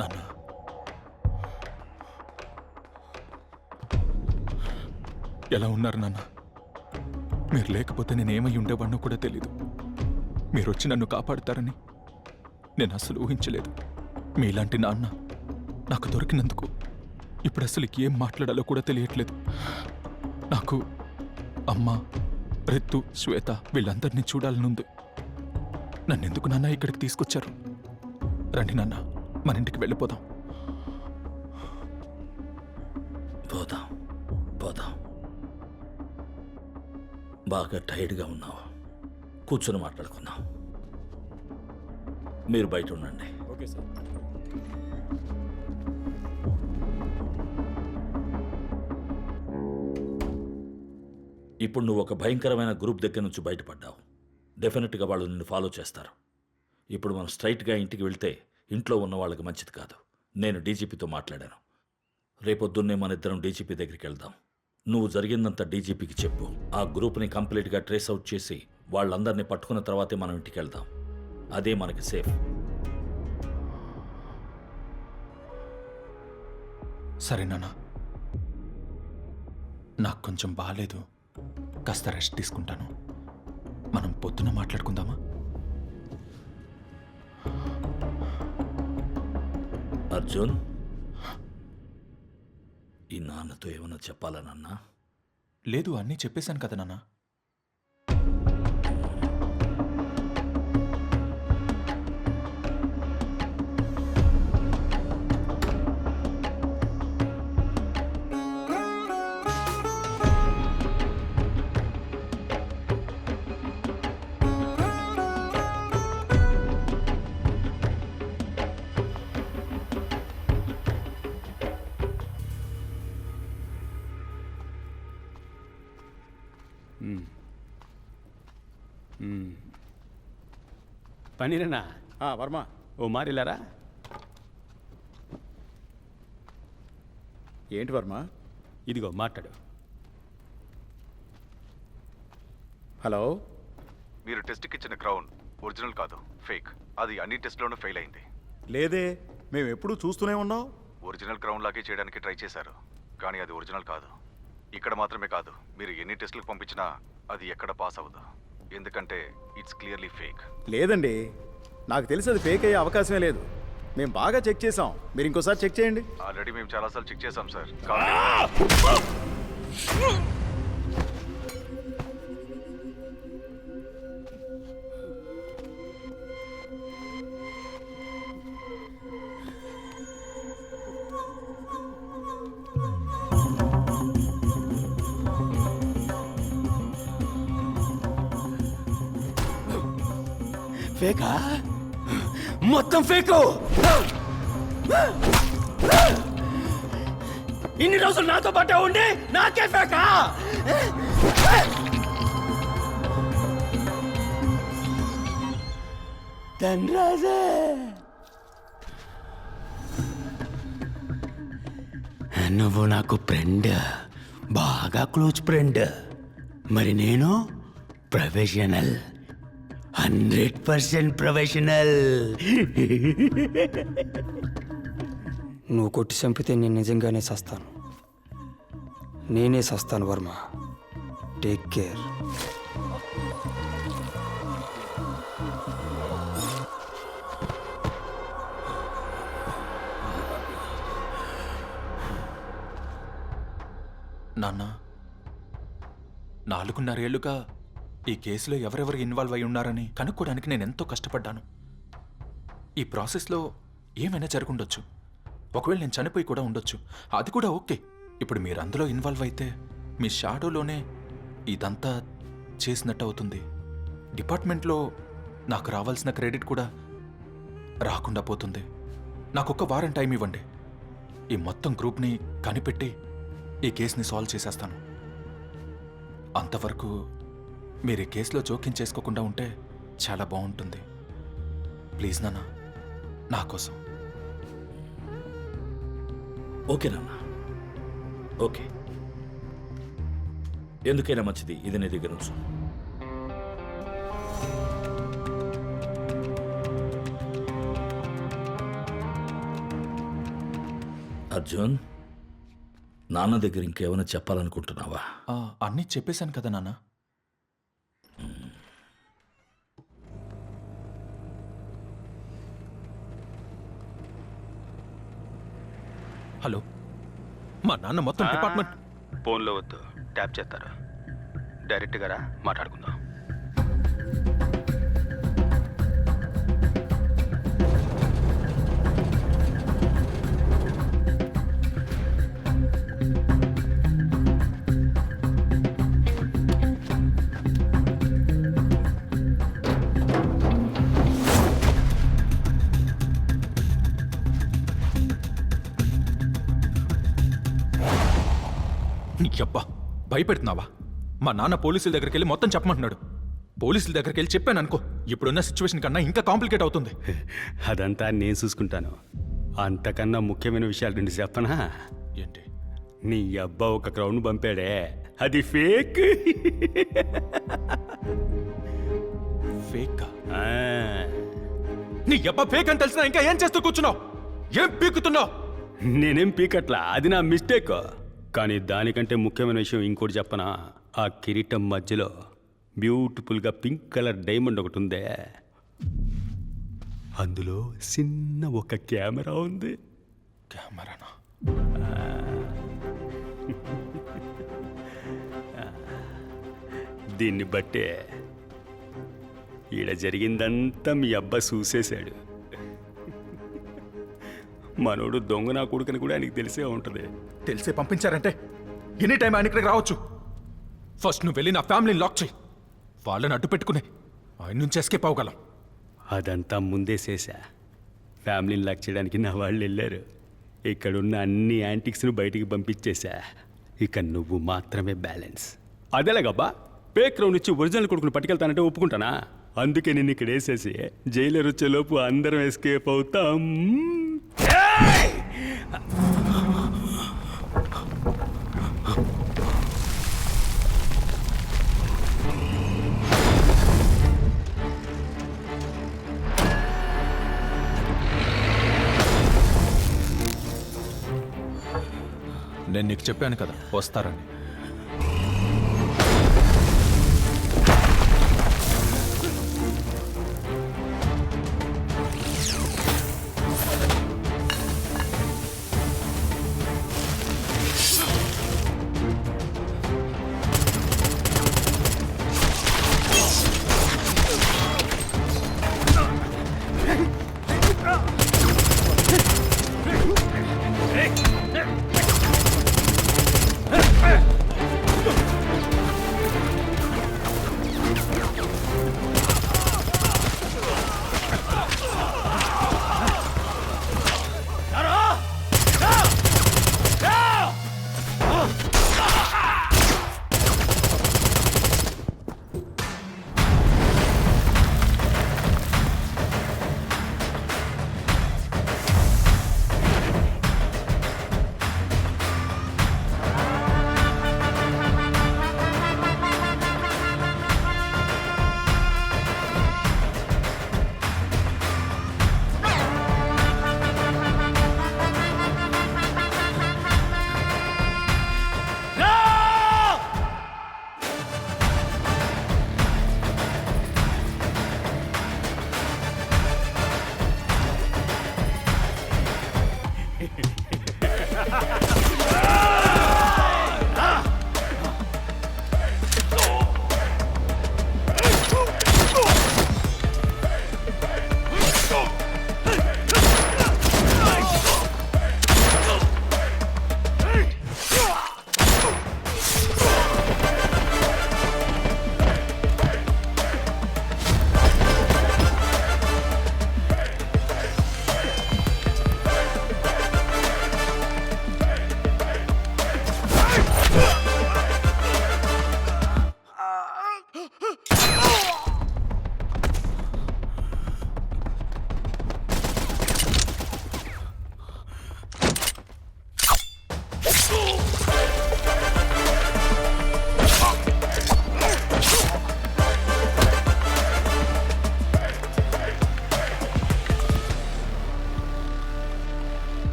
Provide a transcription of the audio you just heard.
నాన్న, ఎలా ఉన్నారు నాన్న? మీరు లేకపోతే నేనేమై ఉండేవాడినో కూడా తెలీదు. మీరు వచ్చి నన్ను కాపాడుతారని నేను అసలు ఊహించలేదు. మీలాంటి నాన్న నాకు దొరికినందుకు ఇప్పుడు అసలు ఏం మాట్లాడాలో కూడా తెలియట్లేదు. నాకు అమ్మ, రిత్తు, శ్వేత వీళ్ళందరినీ చూడాలనుంది. నన్నెందుకు నాన్న ఇక్కడికి తీసుకొచ్చారు? రండి నాన్న, మన ఇంటికి వెళ్ళిపోదాం. పోదాం పోదాం. బాగా టైర్డ్గా ఉన్నావు, కూర్చొని మాట్లాడుకుందాం. మీరు బయట ఉండండి. Okay sir. ఇప్పుడు నువ్వు ఒక భయంకరమైన గ్రూప్ దగ్గర నుంచి బయటపడ్డావు. డెఫినెట్గా వాళ్ళు నిన్ను ఫాలో చేస్తారు. ఇప్పుడు మనం స్ట్రైట్గా ఇంటికి వెళ్తే ఇంట్లో ఉన్న వాళ్ళకి మంచిది కాదు. నేను డీజీపీతో మాట్లాడాను. రేపొద్దున్నే మన ఇద్దరం డీజీపీ దగ్గరికి వెళ్దాం. నువ్వు జరిగిందంతా డీజీపీకి చెప్పు. ఆ గ్రూప్ని కంప్లీట్గా ట్రేస్ అవుట్ చేసి వాళ్ళందరినీ పట్టుకున్న తర్వాతే మనం ఇంటికి వెళ్దాం. అదే మనకి సేఫ్. సరే నాన్న, నాకు కొంచెం బాగాలేదు, కాస్త రెస్ట్ తీసుకుంటాను. మనం పొద్దున మాట్లాడుకుందామా? అర్జున్, ఈ నాన్నతో ఏమన్నా చెప్పాలా నాన్న? లేదు, అన్నీ చెప్పేశాను కదా నాన్న. పనిరేనా? వర్మ, ఓ మారిలారా? ఏంటి వర్మ? ఇదిగో మాట్లాడు. హలో. మీరు టెస్ట్కి ఇచ్చిన క్రౌన్ ఒరిజినల్ కాదు, ఫేక్. అది అన్ని టెస్ట్లోనూ ఫెయిల్ అయింది. లేదే, మేము ఎప్పుడూ చూస్తూనే ఉన్నాం. ఒరిజినల్ క్రౌన్ లాగే చేయడానికి ట్రై చేశారు, కానీ అది ఒరిజినల్ కాదు. ఇక్కడ మాత్రమే కాదు, మీరు ఎన్ని టెస్టులకు పంపించినా అది ఎక్కడ పాస్ అవ్వదు. ఎందుకంటే ఇట్స్ క్లియర్లీ ఫేక్. లేదండి, నాకు తెలిసి అది ఫేక్ అయ్యే అవకాశమే లేదు. మేము బాగా చెక్ చేసాం, మీరు ఇంకోసారి చెక్ చేయండి. ఆల్రెడీ మేము చాలాసార్లు చెక్ చేసాం సార్. ఫేకా? మొత్తం ఫేకు. ఇన్ని రోజులు నాతో పాటే ఉండి నాకే ఫేకా? ధనరాజే, నువ్వు నాకు ఫ్రెండ్, బాగా క్లోజ్ ఫ్రెండ్. మరి నేను ప్రొఫెషనల్, 100% ప్రొఫెషనల్. నువ్వు కొట్టి చంపితే నేను నిజంగానే సస్తాను. నేనే సస్తాను వర్మ. Take care. నాన్న, 4.5 ఏళ్లుగా ఈ కేసులో ఎవరెవరు ఇన్వాల్వ్ అయి ఉన్నారని కనుక్కోవడానికి నేను ఎంతో కష్టపడ్డాను. ఈ ప్రాసెస్లో ఏమైనా జరుగుండొచ్చు. ఒకవేళ నేను చనిపోయి కూడా ఉండొచ్చు. అది కూడా ఓకే. ఇప్పుడు మీరు అందులో ఇన్వాల్వ్ అయితే మీ షాడోలోనే ఇదంతా చేసినట్టు అవుతుంది. డిపార్ట్మెంట్లో నాకు రావాల్సిన క్రెడిట్ కూడా రాకుండా పోతుంది. నాకు 1 వారం టైం ఇవ్వండి. ఈ మొత్తం గ్రూప్ని కనిపెట్టి ఈ కేసుని సాల్వ్ చేసేస్తాను. అంతవరకు మీరు ఈ కేసులో జోక్యం చేసుకోకుండా ఉంటే చాలా బాగుంటుంది. ప్లీజ్ నాన్న, నా కోసం. ఓకే నాన్న, ఓకే. ఎందుకైనా మంచిది ఇది నీ దగ్గర ఉంచు. అర్జున్, నాన్న దగ్గర ఇంకేమైనా చెప్పాలనుకుంటున్నావా? అన్నీ చెప్పేశాను కదా నాన్న. హలో, మా నాన్న మొత్తం డిపార్ట్మెంట్. ఫోన్లో వద్దు, ట్యాప్ చేస్తారు. డైరెక్ట్గా రా, మాట్లాడుకుందాం. నీ అబ్బా, భయపెడుతున్నావా? మా నాన్న పోలీసుల దగ్గరికి వెళ్ళి మొత్తం చెప్పమంటున్నాడు. పోలీసుల దగ్గరికి వెళ్ళి చెప్పాను అనుకో, ఇప్పుడున్న సిచ్యువేషన్ కన్నా ఇంకా కాంప్లికేట్ అవుతుంది. అదంతా నేను చూసుకుంటాను. అంతకన్నా ముఖ్యమైన విషయాలు రెండు చెప్పనా? ఏంటి? నీ అబ్బా ఒక క్రౌన్ పంపాడే, అది ఫేక్. ఫేక్? నీ అబ్బా ఫేక్ అని తెలిసినా ఇంకా ఏం చేస్తూ కూర్చున్నావు? ఏం పీకుతున్నావు? నేనేం పీకట్లా, అది నా మిస్టేక్. కానీ దానికంటే ముఖ్యమైన విషయం ఇంకోటి చెప్పనా? ఆ కిరీటం మధ్యలో బ్యూటిఫుల్గా పింక్ కలర్ డైమండ్ ఒకటి ఉందే, అందులో చిన్న ఒక కెమెరా ఉంది. కెమెరానా? దీన్ని బట్టే ఈడ జరిగిందంతా మీ అబ్బా చూసేశాడు. మనోడు దొంగ నా కొడుకుని కూడా ఆయనకి తెలిసే ఉంటుంది. తెలిసే పంపించారంటే ఎనీ టైం ఆయన ఇక్కడికి రావచ్చు. ఫస్ట్ నువ్వు వెళ్ళి నా ఫ్యామిలీని లాక్ చేయి. వాళ్ళని అడ్డు పెట్టుకుని ఆయన నుంచి ఎస్కేప్ అవ్వగలం. అదంతా ముందే చేశా. ఫ్యామిలీని లాక్ చేయడానికి నా వాళ్ళు వెళ్ళారు. ఇక్కడున్న అన్ని యాంటిక్స్ను బయటికి పంపించేశా. ఇక నువ్వు మాత్రమే బ్యాలెన్స్. అదేలాగబ్బా, పేక్ రౌండ్ నుంచి ఒరిజినల్ కొడుకుని పట్టుకెళ్తానంటే ఒప్పుకుంటానా? అందుకే నేను ఇక్కడ వేసేసి జైలర్ వచ్చేలోపు అందరం ఎస్కేప్ అవుతాం. నేను నీకు చెప్పాను కదా వస్తారని.